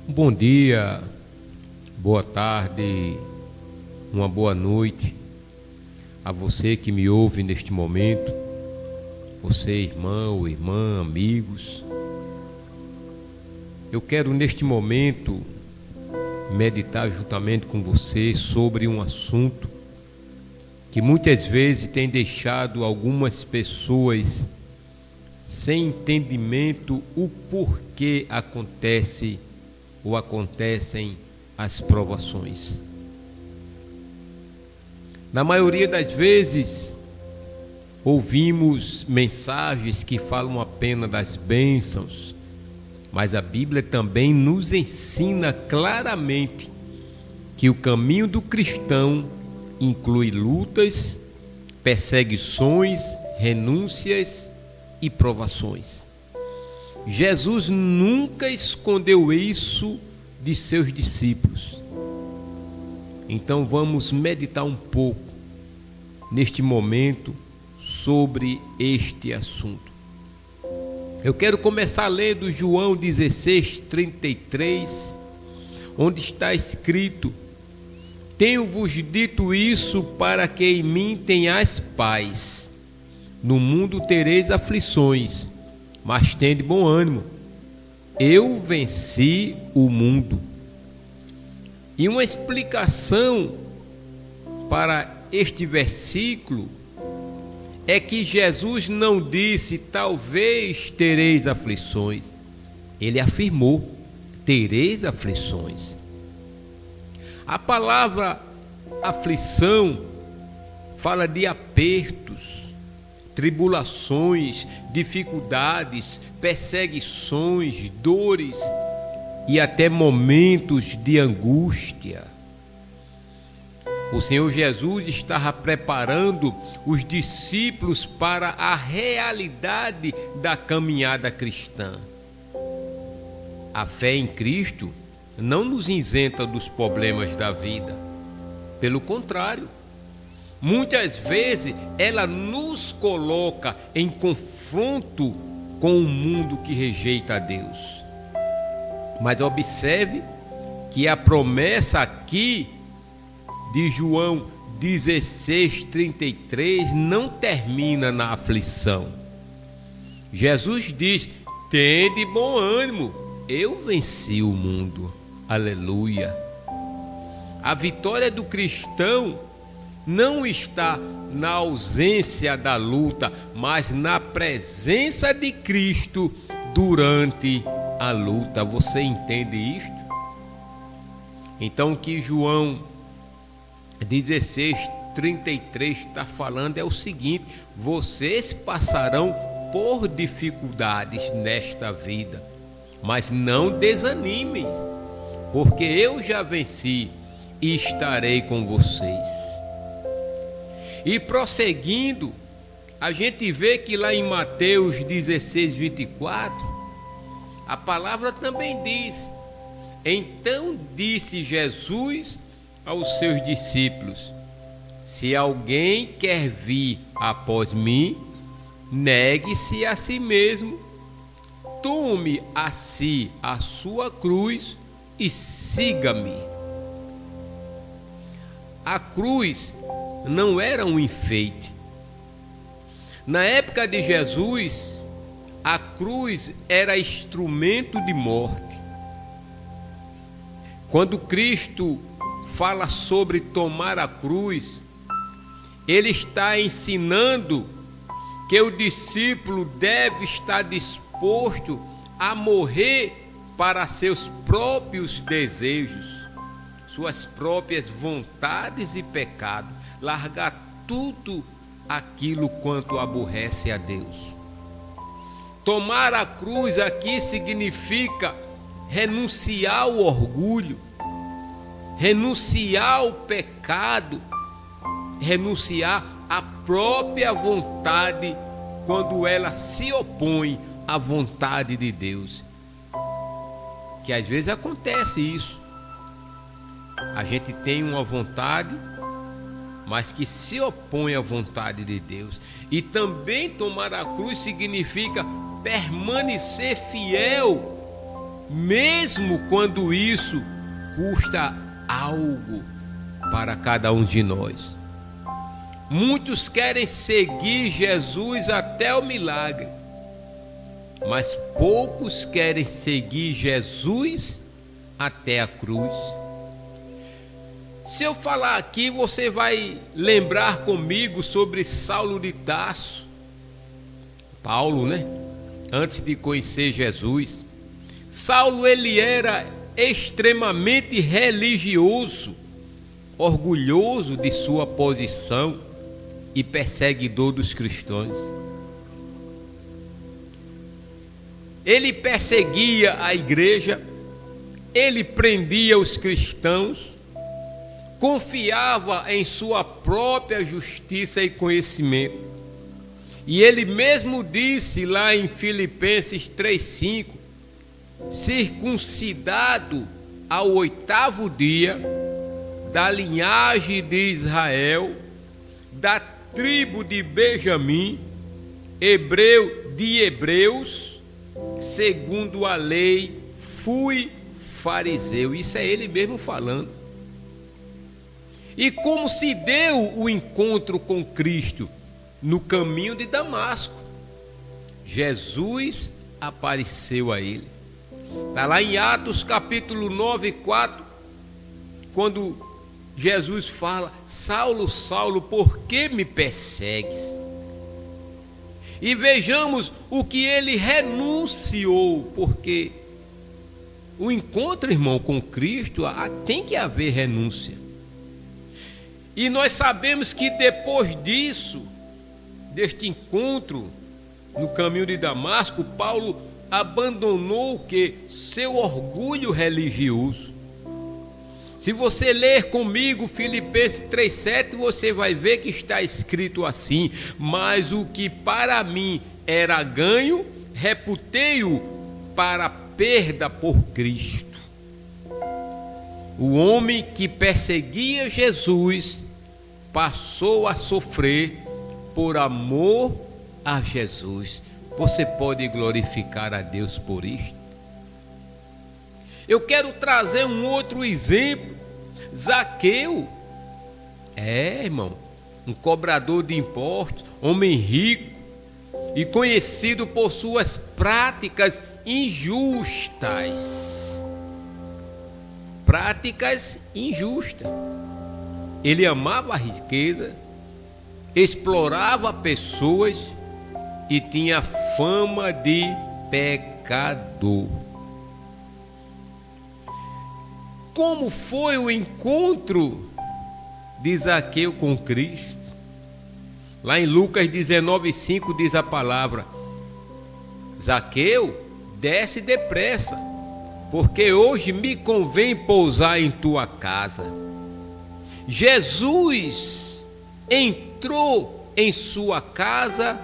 Bom dia, boa tarde, uma boa noite a você que me ouve neste momento, você irmão, irmã, amigos. Eu quero neste momento meditar juntamente com você sobre um assunto que muitas vezes tem deixado algumas pessoas sem entendimento o porquê acontecem as provações. Na maioria das vezes, ouvimos mensagens que falam apenas das bênçãos, mas a Bíblia também nos ensina claramente que o caminho do cristão inclui lutas, perseguições, renúncias e provações. Jesus nunca escondeu isso de seus discípulos. Então vamos meditar um pouco neste momento sobre este assunto. Eu quero começar lendo João 16:33, onde está escrito: Tenho-vos dito isso para que em mim tenhais paz. No mundo tereis aflições, mas tende bom ânimo. Eu venci o mundo. E uma explicação para este versículo é que Jesus não disse talvez tereis aflições. Ele afirmou: tereis aflições. A palavra aflição fala de apertos, tribulações, dificuldades, perseguições, dores e até momentos de angústia. O Senhor Jesus estava preparando os discípulos para a realidade da caminhada cristã. A fé em Cristo não nos isenta dos problemas da vida. Pelo contrário, muitas vezes ela nos coloca em confronto com o mundo que rejeita a Deus. Mas observe que a promessa aqui de João 16:33 não termina na aflição. Jesus diz: tende bom ânimo, eu venci o mundo. Aleluia! A vitória do cristão não está na ausência da luta, mas na presença de Cristo durante a luta. Você entende isto? Então o que João 16:33 está falando é o seguinte: vocês passarão por dificuldades nesta vida, mas não desanimem, porque eu já venci e estarei com vocês. E prosseguindo, a gente vê que lá em Mateus 16:24, a palavra também diz: então disse Jesus aos seus discípulos: se alguém quer vir após mim, negue-se a si mesmo, tome a si a sua cruz e siga-me. A cruz não era um enfeite. Na época de Jesus, a cruz era instrumento de morte. Quando Cristo fala sobre tomar a cruz, ele está ensinando que o discípulo deve estar disposto a morrer para seus próprios desejos, suas próprias vontades e pecados, largar tudo aquilo quanto aborrece a Deus. Tomar a cruz aqui significa renunciar ao orgulho, renunciar ao pecado, renunciar à própria vontade quando ela se opõe à vontade de Deus. Que às vezes acontece isso. A gente tem uma vontade, mas que se opõe à vontade de Deus. E também tomar a cruz significa permanecer fiel mesmo quando isso custa algo para cada um de nós. Muitos querem seguir Jesus até o milagre, mas poucos querem seguir Jesus até a cruz. Se eu falar aqui, você vai lembrar comigo sobre Saulo de Tarso. Paulo, né? Antes de conhecer Jesus. Saulo, ele era extremamente religioso, orgulhoso de sua posição e perseguidor dos cristãos. Ele perseguia a igreja, ele prendia os cristãos, confiava em sua própria justiça e conhecimento. E ele mesmo disse lá em Filipenses 3:5, circuncidado ao 8º dia, da linhagem de Israel, da tribo de Benjamim, hebreu de hebreus, segundo a lei, fui fariseu. Isso é ele mesmo falando. E como se deu o encontro com Cristo? No caminho de Damasco. Jesus apareceu a ele. Está lá em Atos capítulo 9:4, quando Jesus fala: Saulo, Saulo, por que me persegues? E vejamos o que ele renunciou, porque o encontro, irmão, com Cristo, tem que haver renúncia. E nós sabemos que depois disso, deste encontro no caminho de Damasco, Paulo abandonou o que? Seu orgulho religioso. Se você ler comigo Filipenses 3:7, você vai ver que está escrito assim: mas o que para mim era ganho, reputei-o para perda por Cristo. O homem que perseguia Jesus passou a sofrer por amor a Jesus. Você pode glorificar a Deus por isto? Eu quero trazer um outro exemplo. Zaqueu, irmão, um cobrador de impostos, homem rico e conhecido por suas práticas injustas. Práticas injustas. Ele amava a riqueza, explorava pessoas e tinha fama de pecador. Como foi o encontro de Zaqueu com Cristo? Lá em Lucas 19:5 diz a palavra: Zaqueu, desce depressa, porque hoje me convém pousar em tua casa. Jesus entrou em sua casa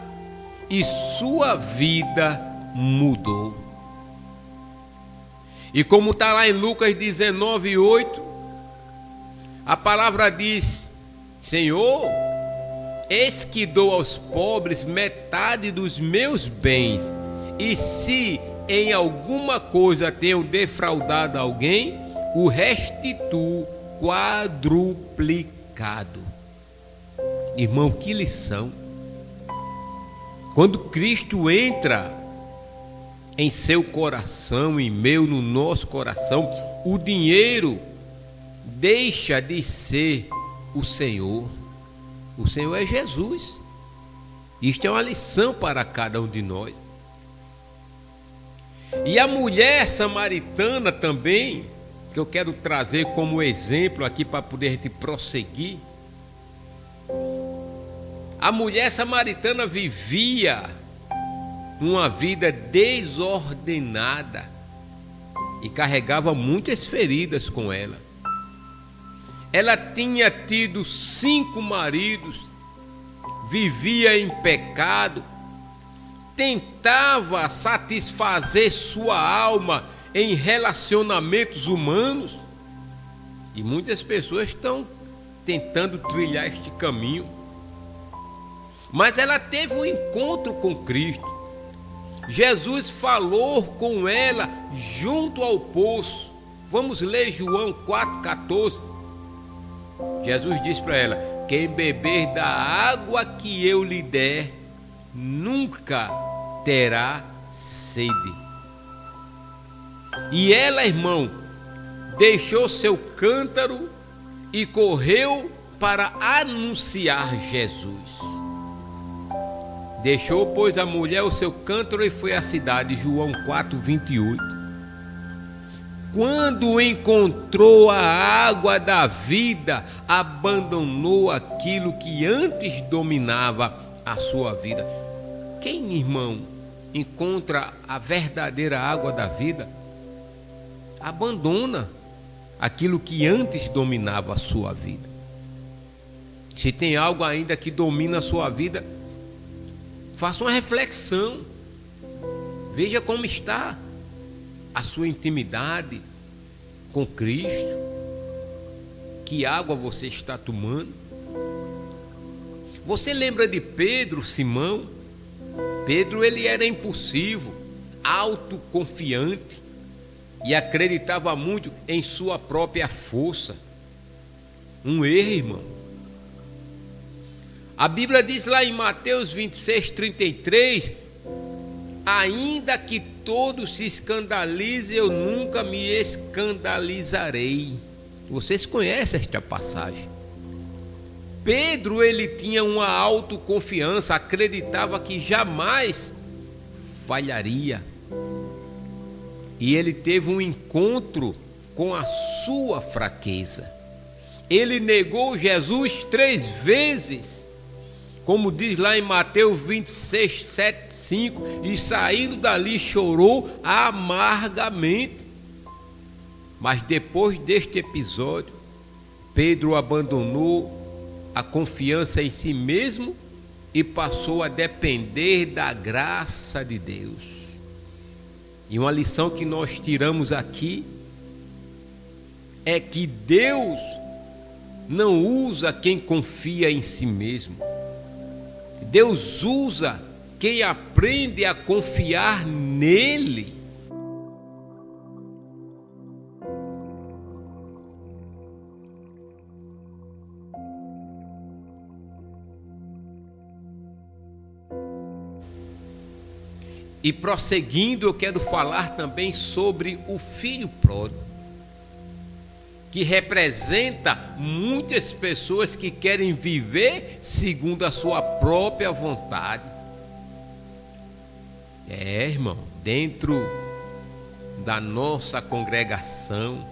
e sua vida mudou. E como está lá em Lucas 19:8, a palavra diz: Senhor, eis que dou aos pobres metade dos meus bens, e se em alguma coisa tenho defraudado alguém, o restituo quadruplicado. Irmão, que lição! Quando Cristo entra em seu coração, em meu, no nosso coração, o dinheiro deixa de ser o Senhor. O Senhor é Jesus. Isto é uma lição para cada um de nós. E a mulher samaritana também, que eu quero trazer como exemplo aqui para poder a gente prosseguir. A mulher samaritana vivia uma vida desordenada e carregava muitas feridas com ela. Ela tinha tido 5 maridos, vivia em pecado, tentava satisfazer sua alma em relacionamentos humanos, e muitas pessoas estão tentando trilhar este caminho. Mas ela teve um encontro com Cristo. Jesus falou com ela junto ao poço. Vamos ler João 4,14. Jesus disse para ela: quem beber da água que eu lhe der, nunca terá sede. E ela, irmão, deixou seu cântaro e correu para anunciar Jesus. Deixou, pois, a mulher o seu cântaro e foi à cidade. João 4,28. Quando encontrou a água da vida, abandonou aquilo que antes dominava a sua vida. Quem, irmão, encontra a verdadeira água da vida, abandona aquilo que antes dominava a sua vida. Se tem algo ainda que domina a sua vida, faça uma reflexão. Veja como está a sua intimidade com Cristo. Que água você está tomando? Você lembra de Pedro, Simão? Pedro, ele era impulsivo, autoconfiante e acreditava muito em sua própria força. Um erro, irmão. A Bíblia diz lá em Mateus 26:33: ainda que todos se escandalizem, eu nunca me escandalizarei. Vocês conhecem esta passagem. Pedro, ele tinha uma autoconfiança, acreditava que jamais falharia. E ele teve um encontro com a sua fraqueza. Ele negou Jesus 3 vezes, como diz lá em Mateus 26:7-5, e saindo dali chorou amargamente. Mas depois deste episódio, Pedro abandonou a confiança em si mesmo e passou a depender da graça de Deus. E uma lição que nós tiramos aqui é que Deus não usa quem confia em si mesmo. Deus usa quem aprende a confiar nele. E prosseguindo, eu quero falar também sobre o filho pródigo, que representa muitas pessoas que querem viver segundo a sua própria vontade. Irmão, dentro da nossa congregação,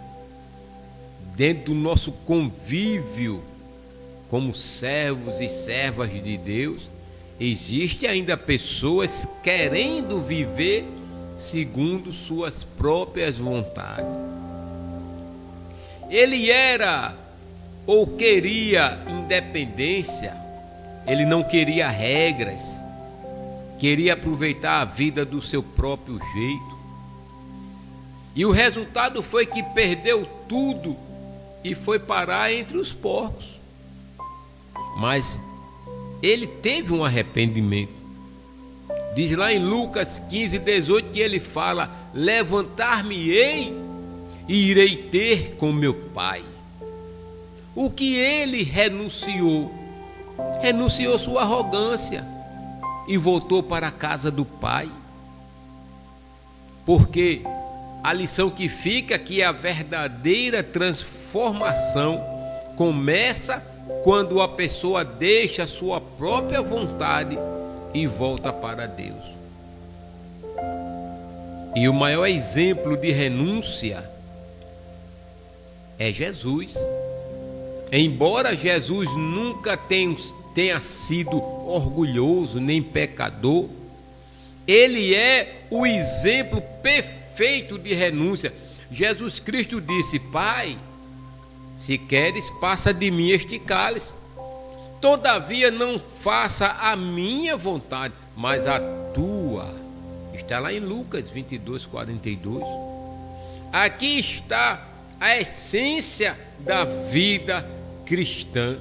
dentro do nosso convívio como servos e servas de Deus, existe ainda pessoas querendo viver segundo suas próprias vontades. Ele era ou queria independência, ele não queria regras, queria aproveitar a vida do seu próprio jeito. E o resultado foi que perdeu tudo e foi parar entre os porcos. Mas ele teve um arrependimento. Diz lá em Lucas 15:18 que ele fala: levantar-me-ei e irei ter com meu pai. O que ele renunciou? Renunciou sua arrogância e voltou para a casa do pai. Porque a lição que fica é que a verdadeira transformação começa quando a pessoa deixa a sua própria vontade e volta para Deus. E o maior exemplo de renúncia é Jesus. Embora Jesus nunca tenha sido orgulhoso nem pecador, ele é o exemplo perfeito de renúncia. Jesus Cristo disse: Pai, se queres, passa de mim este cálice. Todavia não faça a minha vontade, mas a tua. Está lá em Lucas 22:42. Aqui está a essência da vida cristã.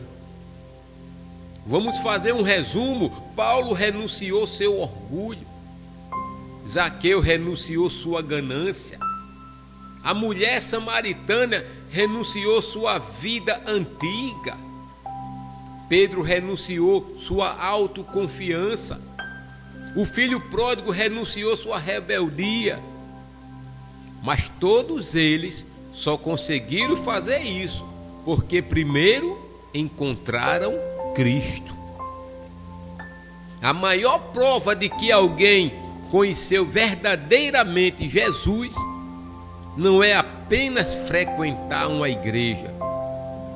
Vamos fazer um resumo. Paulo renunciou seu orgulho, Zaqueu renunciou sua ganância. A mulher samaritana renunciou sua vida antiga. Pedro renunciou sua autoconfiança. O filho pródigo renunciou sua rebeldia. Mas todos eles só conseguiram fazer isso porque primeiro encontraram Cristo. A maior prova de que alguém conheceu verdadeiramente Jesus não é apenas frequentar uma igreja,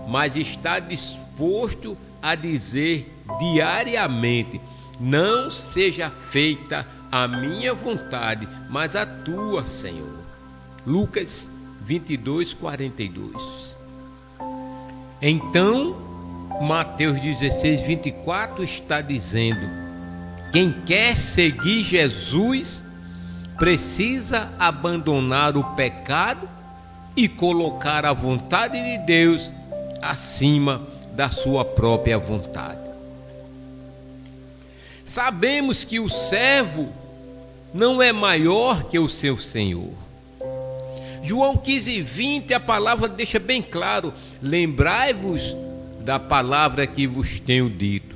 mas estar disposto a dizer diariamente: não seja feita a minha vontade, mas a tua, Senhor. Lucas 22, 42. Então, Mateus 16, 24 está dizendo: quem quer seguir Jesus precisa abandonar o pecado e colocar a vontade de Deus acima da sua própria vontade. Sabemos que o servo não é maior que o seu senhor. João 15, 20, a palavra deixa bem claro: lembrai-vos da palavra que vos tenho dito.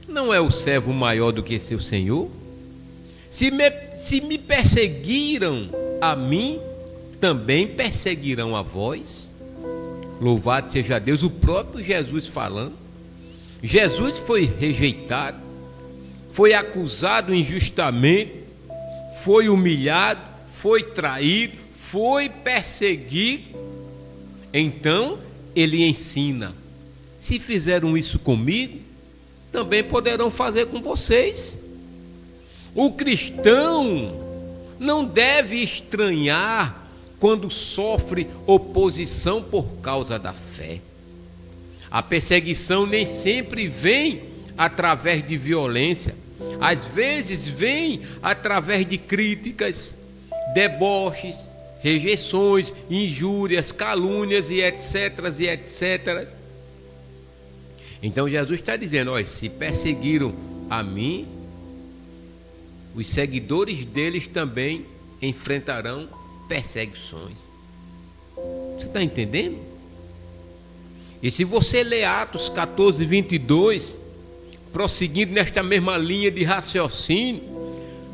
Não é o servo maior do que seu senhor? Se me perseguiram a mim, também perseguirão a vós. Louvado seja Deus, o próprio Jesus falando. Jesus foi rejeitado, foi acusado injustamente, foi humilhado, foi traído, foi perseguido. Então ele ensina: se fizeram isso comigo, também poderão fazer com vocês. O cristão não deve estranhar quando sofre oposição por causa da fé. A perseguição nem sempre vem através de violência. Às vezes vem através de críticas, deboches, rejeições, injúrias, calúnias e etc, e etc. Então Jesus está dizendo: olha, se perseguiram a mim, os seguidores deles também enfrentarão perseguições. Você está entendendo? E se você ler Atos 14, 22, prosseguindo nesta mesma linha de raciocínio,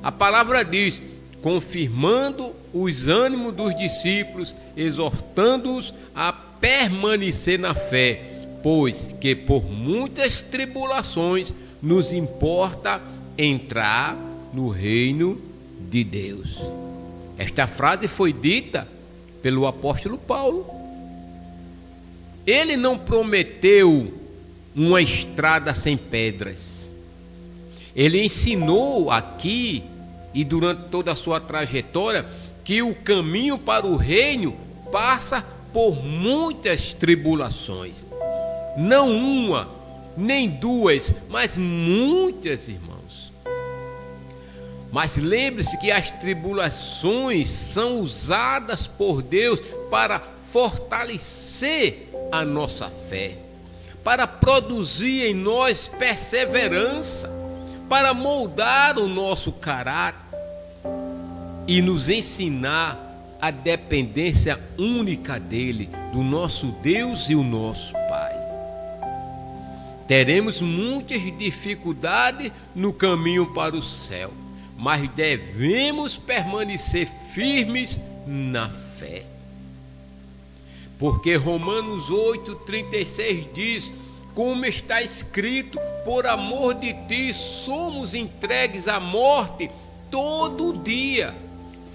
a palavra diz: confirmando os ânimos dos discípulos, exortando-os a permanecer na fé, pois que por muitas tribulações nos importa entrar no reino de Deus. Esta frase foi dita pelo apóstolo Paulo. Ele não prometeu uma estrada sem pedras. Ele ensinou aqui e durante toda a sua trajetória que o caminho para o reino passa por muitas tribulações. Não uma, nem duas, mas muitas, irmãos. Mas lembre-se que as tribulações são usadas por Deus para fortalecer a nossa fé, para produzir em nós perseverança, para moldar o nosso caráter e nos ensinar a dependência única dele, do nosso Deus e o nosso Pai. Teremos muitas dificuldades no caminho para o céu, mas devemos permanecer firmes na fé. Porque Romanos 8,36 diz: como está escrito, por amor de ti somos entregues à morte todo dia.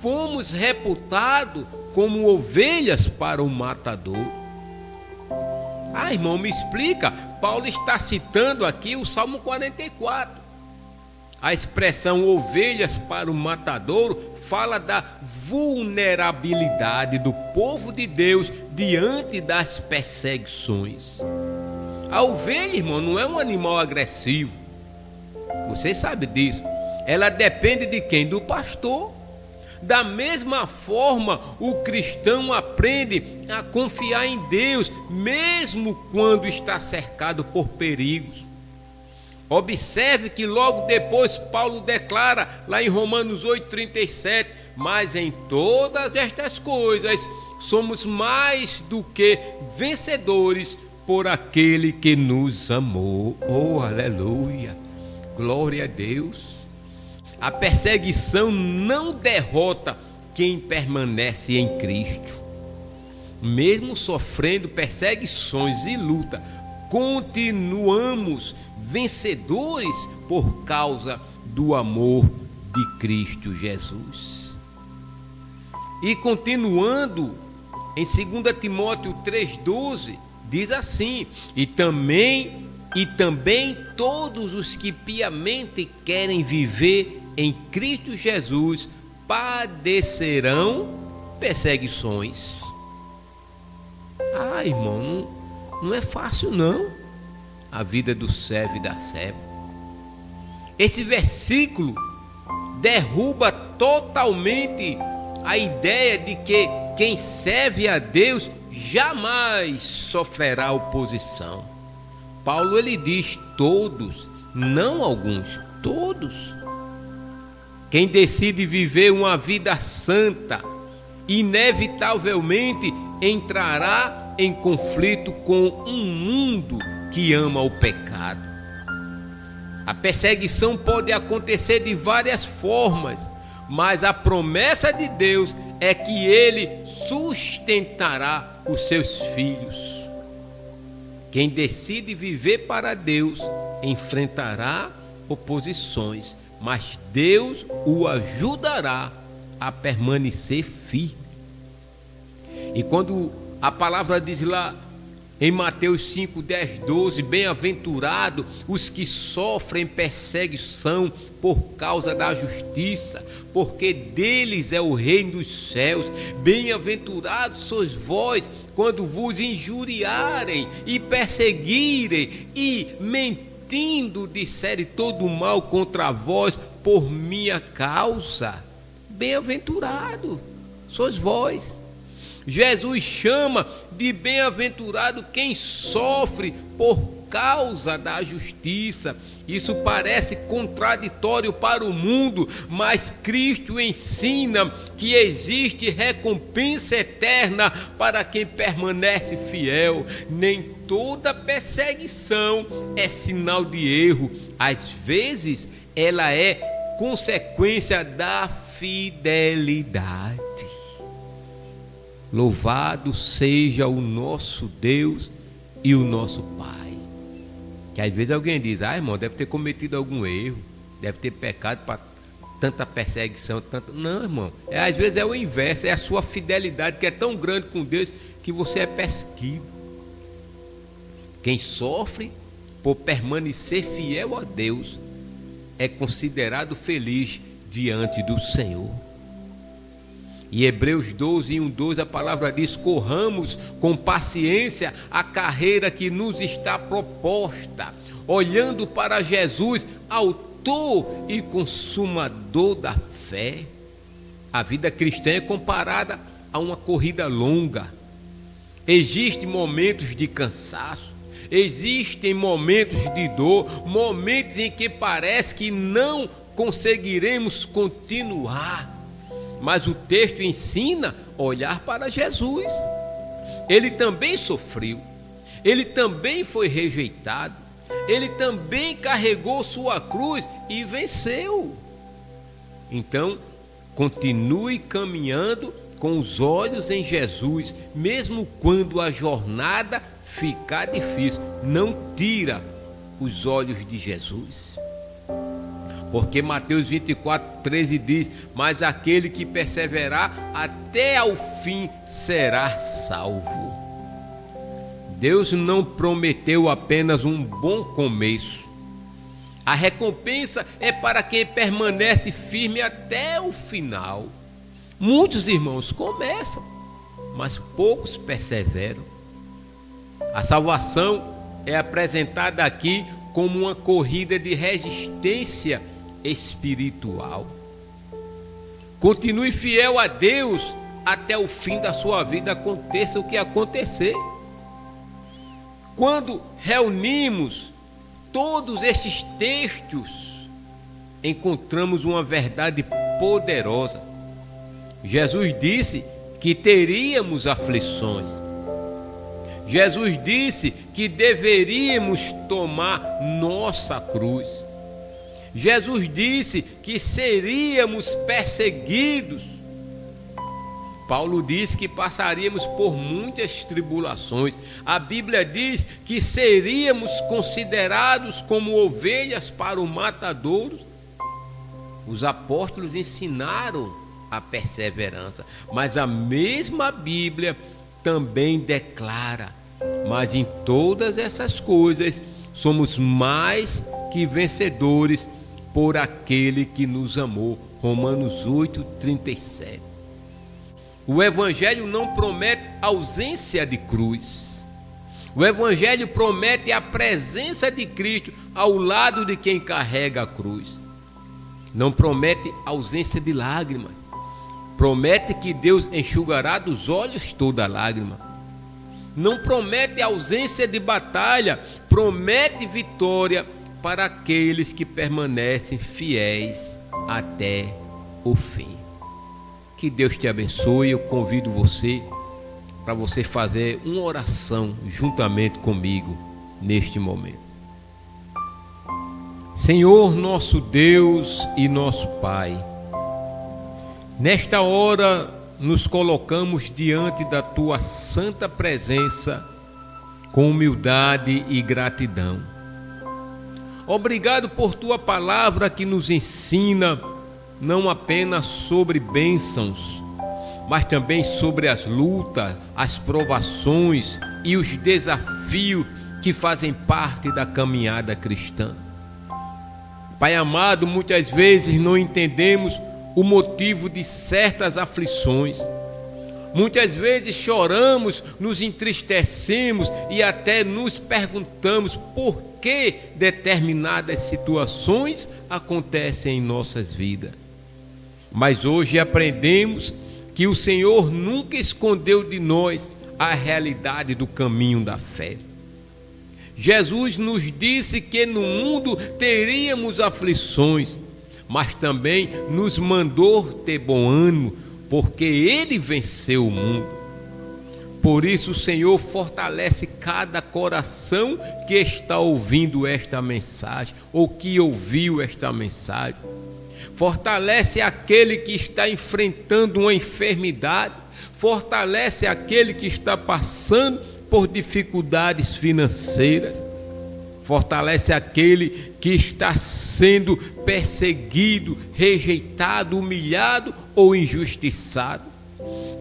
Fomos reputados como ovelhas para o matador. Irmão, me explica. Paulo está citando aqui o Salmo 44. A expressão ovelhas para o matadouro fala da vulnerabilidade do povo de Deus diante das perseguições. A ovelha, irmão, não é um animal agressivo. Você sabe disso. Ela depende de quem? Do pastor. Da mesma forma, o cristão aprende a confiar em Deus, mesmo quando está cercado por perigos. Observe que logo depois Paulo declara lá em Romanos 8,37: mas em todas estas coisas somos mais do que vencedores por aquele que nos amou. Oh, aleluia! Glória a Deus! A perseguição não derrota quem permanece em Cristo. Mesmo sofrendo perseguições e luta, continuamos vencedores por causa do amor de Cristo Jesus. E continuando, em 2 Timóteo 3,12, diz assim: e também todos os que piamente querem viver em Cristo Jesus padecerão perseguições. Irmão, não é fácil não a vida do servo e da serva. Esse versículo derruba totalmente a ideia de que quem serve a Deus jamais sofrerá oposição. Paulo ele diz todos, não alguns, todos. Quem decide viver uma vida santa, inevitavelmente entrará em conflito com um mundo que ama o pecado. A perseguição pode acontecer de várias formas, mas a promessa de Deus é que Ele sustentará os seus filhos. Quem decide viver para Deus enfrentará oposições, mas Deus o ajudará a permanecer firme. E quando a palavra diz lá em Mateus 5, 10, 12: bem-aventurado os que sofrem perseguição por causa da justiça, porque deles é o reino dos céus. Bem-aventurados sois vós quando vos injuriarem e perseguirem e mentindo disserem todo mal contra vós por minha causa. Bem-aventurado sois vós. Jesus chama de bem-aventurado quem sofre por causa da justiça. Isso parece contraditório para o mundo, mas Cristo ensina que existe recompensa eterna para quem permanece fiel. Nem toda perseguição é sinal de erro. Às vezes, ela é consequência da fidelidade. Louvado seja o nosso Deus e o nosso Pai. Que às vezes alguém diz: irmão, deve ter cometido algum erro, deve ter pecado para tanta perseguição, tanto. Não, irmão, às vezes é o inverso, é a sua fidelidade que é tão grande com Deus que você é perseguido. Quem sofre por permanecer fiel a Deus é considerado feliz diante do Senhor. Em Hebreus 12, 1, 2, a palavra diz: corramos com paciência a carreira que nos está proposta, olhando para Jesus, autor e consumador da fé. A vida cristã é comparada a uma corrida longa. Existem momentos de cansaço, existem momentos de dor, momentos em que parece que não conseguiremos continuar. Mas o texto ensina a olhar para Jesus. Ele também sofreu, ele também foi rejeitado, ele também carregou sua cruz e venceu. Então, continue caminhando com os olhos em Jesus, mesmo quando a jornada ficar difícil. Não tira os olhos de Jesus. Porque Mateus 24, 13 diz: mas aquele que perseverar até ao fim será salvo. Deus não prometeu apenas um bom começo. A recompensa é para quem permanece firme até o final. Muitos irmãos começam, mas poucos perseveram. A salvação é apresentada aqui como uma corrida de resistência espiritual. Continue fiel a Deus até o fim da sua vida, aconteça o que acontecer. Quando reunimos todos esses textos encontramos uma verdade poderosa. Jesus disse que teríamos aflições. Jesus disse que deveríamos tomar nossa cruz. Jesus disse que seríamos perseguidos. Paulo disse que passaríamos por muitas tribulações. A Bíblia diz que seríamos considerados como ovelhas para o matadouro. Os apóstolos ensinaram a perseverança, mas a mesma Bíblia também declara: mas em todas essas coisas somos mais que vencedores por aquele que nos amou. Romanos 8:37. O Evangelho não promete ausência de cruz. O Evangelho promete a presença de Cristo ao lado de quem carrega a cruz. Não promete ausência de lágrimas. Promete que Deus enxugará dos olhos toda lágrima. Não promete ausência de batalha. Promete vitória para aqueles que permanecem fiéis até o fim. Que Deus te abençoe. Eu convido você para você fazer uma oração juntamente comigo neste momento. Senhor, nosso Deus e nosso Pai, nesta hora nos colocamos diante da Tua santa presença com humildade e gratidão. Obrigado por Tua palavra que nos ensina não apenas sobre bênçãos, mas também sobre as lutas, as provações e os desafios que fazem parte da caminhada cristã. Pai amado, muitas vezes não entendemos o motivo de certas aflições. Muitas vezes choramos, nos entristecemos e até nos perguntamos por que determinadas situações acontecem em nossas vidas. Mas hoje aprendemos que o Senhor nunca escondeu de nós a realidade do caminho da fé. Jesus nos disse que no mundo teríamos aflições, mas também nos mandou ter bom ânimo, porque Ele venceu o mundo. Por isso, o Senhor fortalece cada coração que está ouvindo esta mensagem, ou que ouviu esta mensagem. Fortalece aquele que está enfrentando uma enfermidade, fortalece aquele que está passando por dificuldades financeiras, fortalece aquele que está sendo perseguido, rejeitado, humilhado ou injustiçado.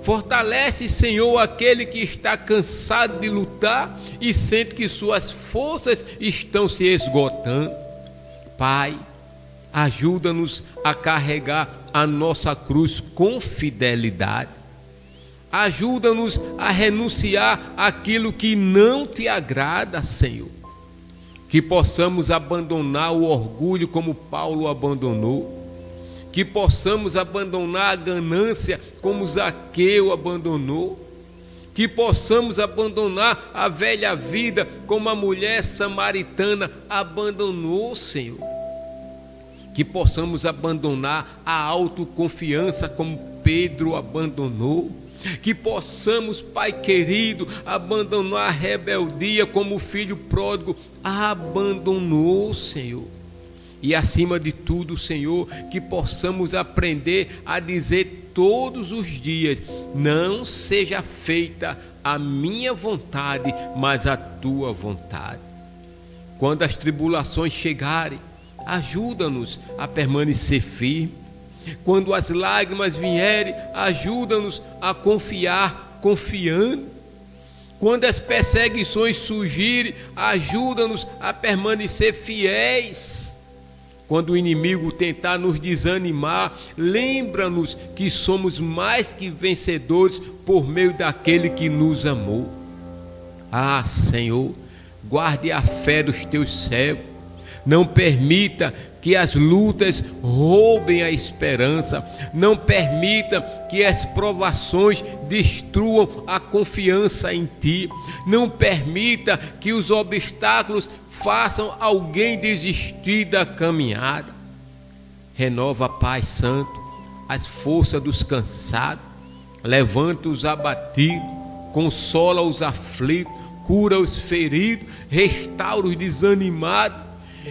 Fortalece, Senhor, aquele que está cansado de lutar e sente que suas forças estão se esgotando. Pai, ajuda-nos a carregar a nossa cruz com fidelidade. Ajuda-nos a renunciar àquilo que não te agrada, Senhor. Que possamos abandonar o orgulho como Paulo abandonou. Que possamos abandonar a ganância como Zaqueu abandonou. Que possamos abandonar a velha vida como a mulher samaritana abandonou, Senhor. Que possamos abandonar a autoconfiança como Pedro abandonou. Que possamos, Pai querido, abandonar a rebeldia como o filho pródigo abandonou, Senhor. E acima de tudo, Senhor, que possamos aprender a dizer todos os dias: não seja feita a minha vontade, mas a tua vontade. Quando as tribulações chegarem, ajuda-nos a permanecer firme. Quando as lágrimas vierem, ajuda-nos a confiar, confiando. Quando as perseguições surgirem, ajuda-nos a permanecer fiéis. Quando o inimigo tentar nos desanimar, lembra-nos que somos mais que vencedores por meio daquele que nos amou. Ah, Senhor, guarde a fé dos teus servos. Não permita que as lutas roubem a esperança. Não permita que as provações destruam a confiança em Ti. Não permita que os obstáculos façam alguém desistir da caminhada. Renova, Pai Santo, as forças dos cansados, levanta os abatidos, consola os aflitos, cura os feridos, restaura os desanimados,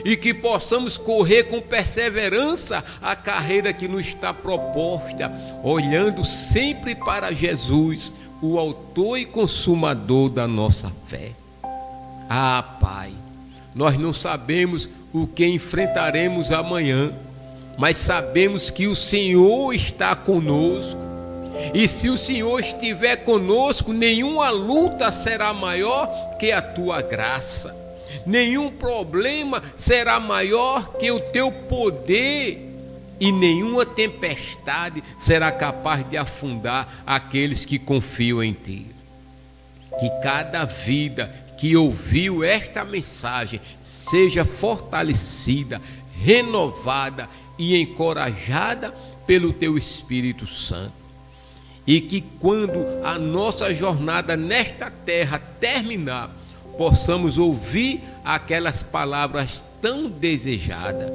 e que possamos correr com perseverança a carreira que nos está proposta, olhando sempre para Jesus, o autor e consumador da nossa fé. Ah, Pai, nós não sabemos o que enfrentaremos amanhã, mas sabemos que o Senhor está conosco, e se o Senhor estiver conosco, nenhuma luta será maior que a tua graça, nenhum problema será maior que o teu poder, e nenhuma tempestade será capaz de afundar aqueles que confiam em ti. Que cada vida que ouviu esta mensagem seja fortalecida, renovada e encorajada pelo teu Espírito Santo, e que quando a nossa jornada nesta terra terminar, possamos ouvir aquelas palavras tão desejadas: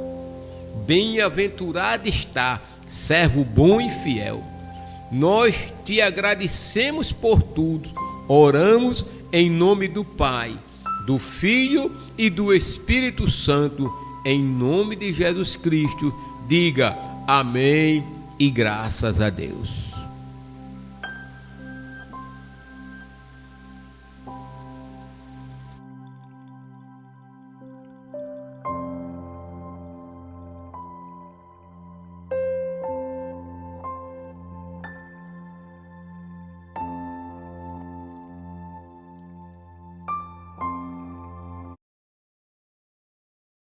bem-aventurado está, servo bom e fiel. Nós te agradecemos por tudo, oramos em nome do Pai, do Filho e do Espírito Santo, em nome de Jesus Cristo. Diga amém e graças a Deus.